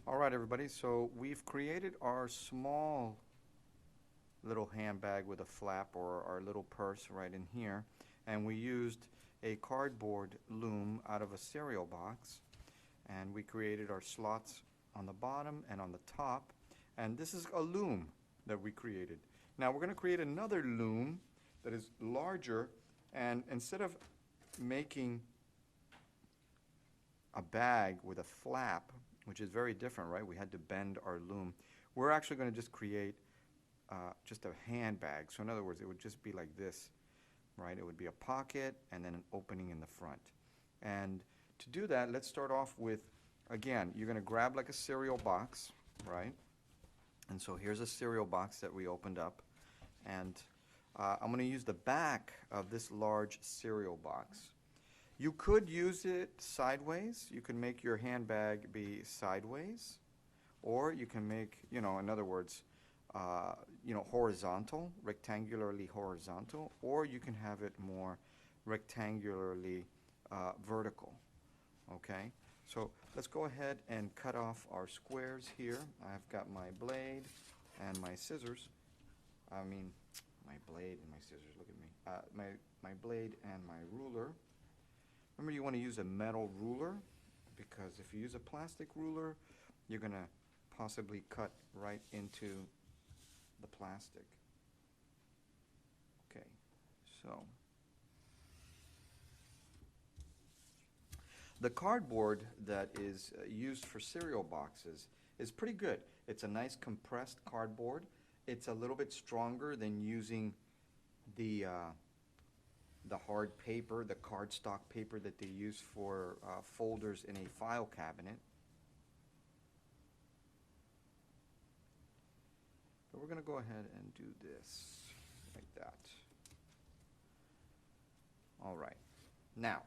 All right, everybody, so we've created our small little handbag with a flap, or our little purse right in here, and we used a cardboard loom out of a cereal box, and we created our slots on the bottom and on the top, and this is a loom that we created. Now we're going to create another loom that is larger, and instead of making a bag with a flap, which is very different, right? We had to bend our loom. We're actually going to just create just a handbag. So in other words, it would just be like this, right? It would be a pocket and then an opening in the front. And to do that, let's start off with, again, you're going to grab like a cereal box, right? And so here's a cereal box that we opened up. And I'm going to use the back of this large cereal box. You could use it sideways. You can make your handbag be sideways, or you can make, in other words, horizontal, rectangularly horizontal, or you can have it more rectangularly vertical. Okay, so let's go ahead and cut off our squares here. I've got my blade and my scissors. I mean, my blade and my scissors. Look at me. My blade and my ruler. Remember, you want to use a metal ruler, because if you use a plastic ruler, you're going to possibly cut right into the plastic. Okay, so the cardboard that is used for cereal boxes is pretty good. It's a nice compressed cardboard. It's a little bit stronger than using the hard paper, the cardstock paper that they use for folders in a file cabinet. But we're going to go ahead and do this like that. All right. Now,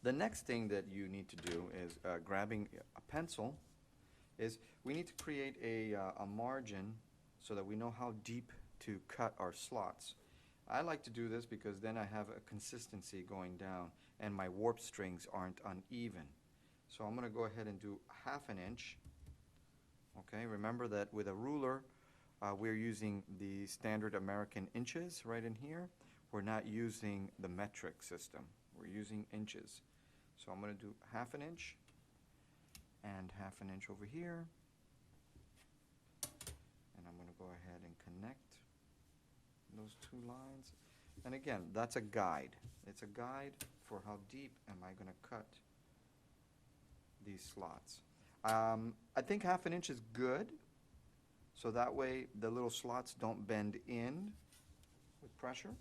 the next thing that you need to do is grabbing a pencil. Is we need to create a margin so that we know how deep to cut our slots. I like to do this because then I have a consistency going down and my warp strings aren't uneven. So I'm going to go ahead and do 1/2 inch. Okay, remember that with a ruler, we're using the standard American inches right in here. We're not using the metric system. We're using inches. So I'm going to do 1/2 inch and 1/2 inch over here. And I'm going to go ahead and connect those two lines. And again, that's a guide. It's a guide for how deep am I going to cut these slots. I think 1/2 inch is good, so that way the little slots don't bend in with pressure.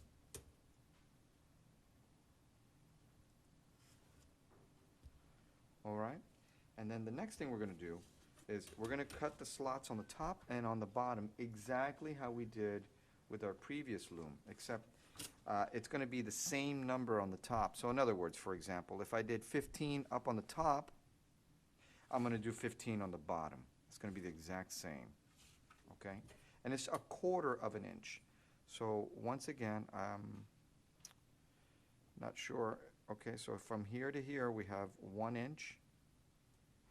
All right, and then the next thing we're going to do is we're going to cut the slots on the top and on the bottom exactly how we did with our previous loom, except it's going to be the same number on the top. So in other words, for example, if I did 15 up on the top, I'm going to do 15 on the bottom. It's going to be the exact same, okay? And it's 1/4 inch. So once again, I'm not sure. Okay, so from here to here, we have 1 inch,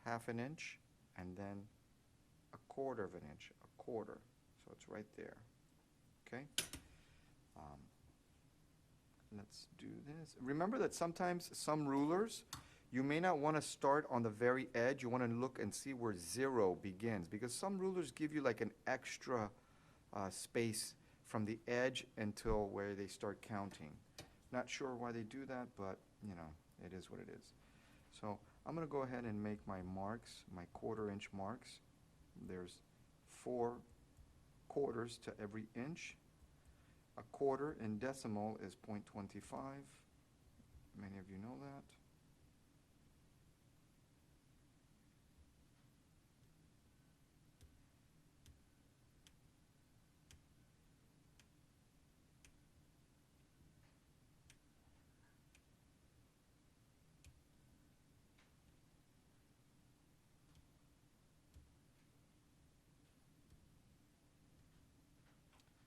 1/2 inch, and then 1/4 inch, 1/4. So it's right there. Okay, let's do this. Remember that sometimes some rulers, you may not want to start on the very edge. You want to look and see where 0 begins, because some rulers give you like an extra space from the edge until where they start counting. Not sure why they do that, but it is what it is. So I'm going to go ahead and make my marks, my 1/4 inch marks. There's 4 quarters to every inch. 1/4 in decimal is 0.25. Many of you know that.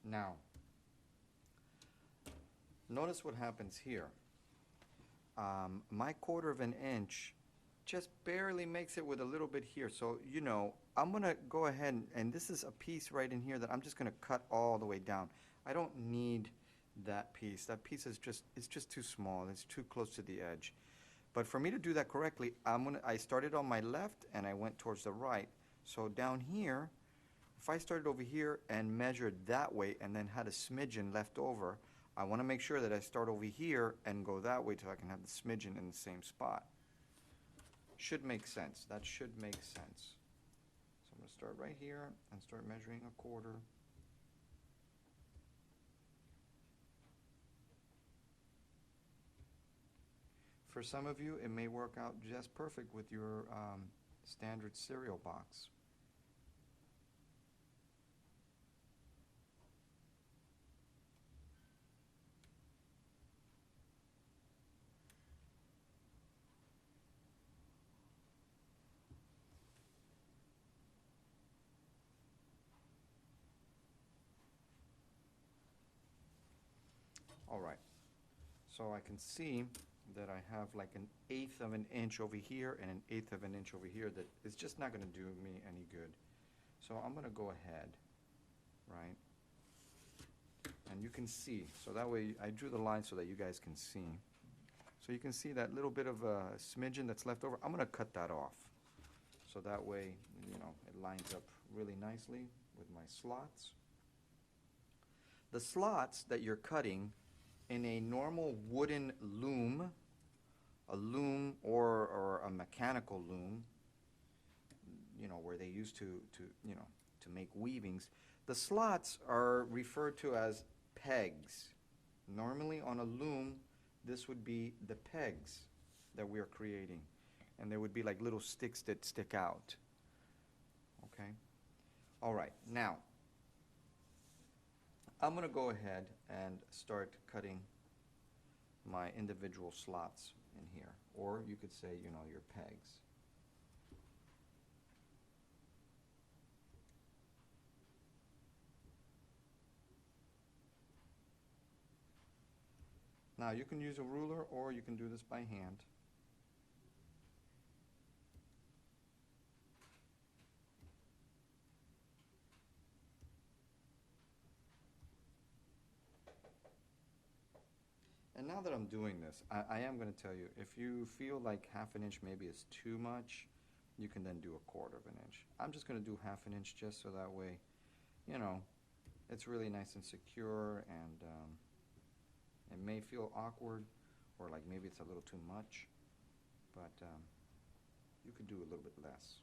Now, notice what happens here. My 1/4 inch just barely makes it with a little bit here. So, you know, I'm gonna go ahead and this is a piece right in here that I'm just gonna cut all the way down. I don't need that piece. That piece is just, it's just too small. It's too close to the edge. But for me to do that correctly, I started on my left and I went towards the right. So down here, if I started over here and measured that way and then had a smidgen left over, I want to make sure that I start over here and go that way so I can have the smidgen in the same spot. Should make sense. That should make sense. So I'm going to start right here and start measuring a quarter. For some of you, it may work out just perfect with your standard cereal box. All right, so I can see that I have like 1/8 of an inch over here and 1/8 of an inch over here that is just not going to do me any good. So I'm going to go ahead, right, and you can see, so that way I drew the line so that you guys can see. So you can see that little bit of a smidgen that's left over. I'm going to cut that off. So that way, you know, it lines up really nicely with my slots. The slots that you're cutting in a normal wooden loom, a loom or a mechanical loom, you know, where they used to you know, to make weavings, the slots are referred to as pegs. Normally on a loom, this would be the pegs that we are creating. And there would be like little sticks that stick out. Okay? All right, now, I'm going to go ahead and start cutting my individual slots in here. Or you could say, you know, your pegs. Now, you can use a ruler or you can do this by hand. And now that I'm doing this, I am going to tell you, if you feel like 1/2 inch maybe is too much, you can then do 1/4 inch. I'm just going to do 1/2 inch just so that way, you know, it's really nice and secure, and it may feel awkward or like maybe it's a little too much, but you could do a little bit less.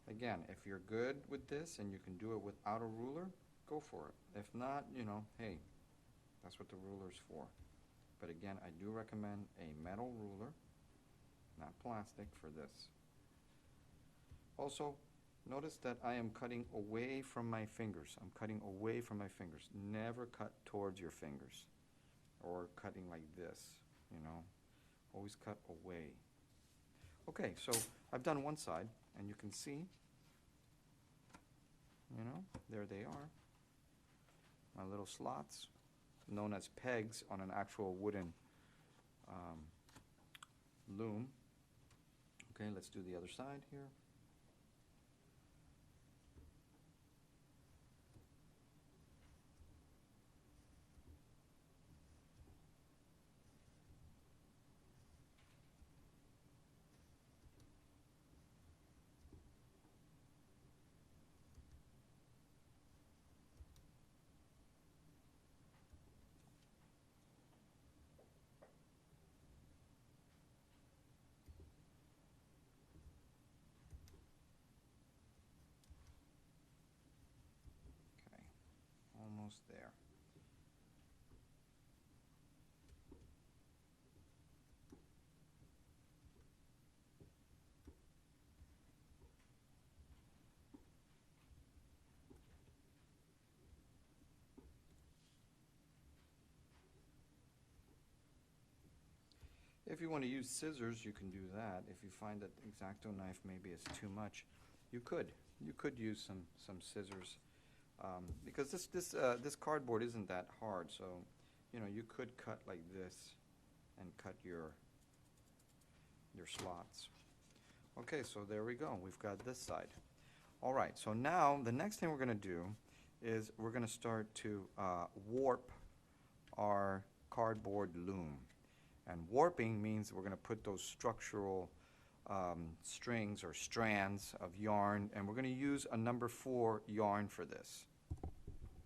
Again, if you're good with this and you can do it without a ruler, go for it. If not, you know, hey, that's what the ruler's for. But again, I do recommend a metal ruler, not plastic, for this. Also, notice that I am cutting away from my fingers. I'm cutting away from my fingers. Never cut towards your fingers or cutting like this, you know. Always cut away. Okay, so I've done one side, and you can see, you know, there they are. My little slots, known as pegs on an actual wooden loom. Okay, let's do the other side here. Almost there. If you want to use scissors, you can do that. If you find that X-Acto knife maybe is too much, you could use some scissors Because this cardboard isn't that hard, so you know you could cut like this and cut your slots. Okay, so there we go. We've got this side. All right, so now the next thing we're going to do is we're going to start to warp our cardboard loom. And warping means we're going to put those structural strings or strands of yarn, and we're going to use a number 4 yarn for this.